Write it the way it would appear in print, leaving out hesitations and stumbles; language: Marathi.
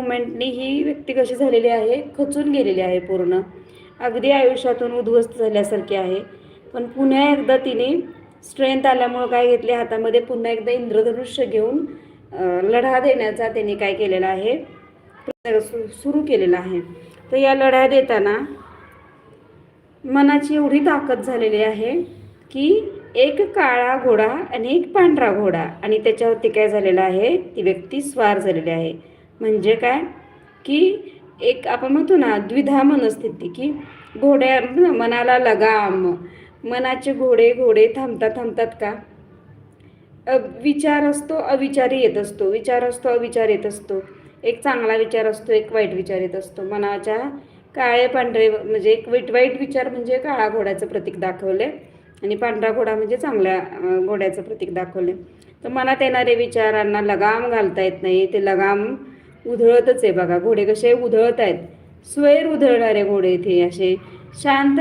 मुवमेंटनी ही व्यक्ती कशी झालेली आहे, खचून गेलेली आहे पूर्ण, अगदी आयुष्यातून उद्ध्वस्त झाल्यासारखी आहे. पण पुन्हा एकदा तिने स्ट्रेंथ आल्यामुळं काय घेतले हातामध्ये, पुन्हा एकदा इंद्रधनुष्य घेऊन लढा देण्याचा त्यांनी काय केलेला आहे, सुरू केलेला आहे. तर या लढा देताना मनाची एवढी ताकद झालेली आहे की एक काळा घोडा आणि एक पांढरा घोडा, आणि त्याच्यावरती काय झालेलं आहे, ती व्यक्ती स्वार झालेली आहे. म्हणजे काय की एक आपण म्हणतो ना द्विधा मनस्थिती, की घोड्या मनाला लगाम, मनाचे घोडे थांबतात का, विचार असतो अविचारी येत असतो, विचार असतो अविचार येत असतो, एक चांगला विचार असतो एक वाईट विचार येत असतो. मनाच्या काळे पांढरे म्हणजे एक वाईट विचार म्हणजे काळा घोड्याचं प्रतीक दाखवले, आणि पांढरा घोडा म्हणजे चांगल्या घोड्याचं प्रतीक दाखवले. तर मनात येणारे विचारांना लगाम घालता येत नाही, ते लगाम उधळतच आहे. बघा घोडे कसे उधळत आहेत, स्वैर उधळणारे घोडे इथे असे शांत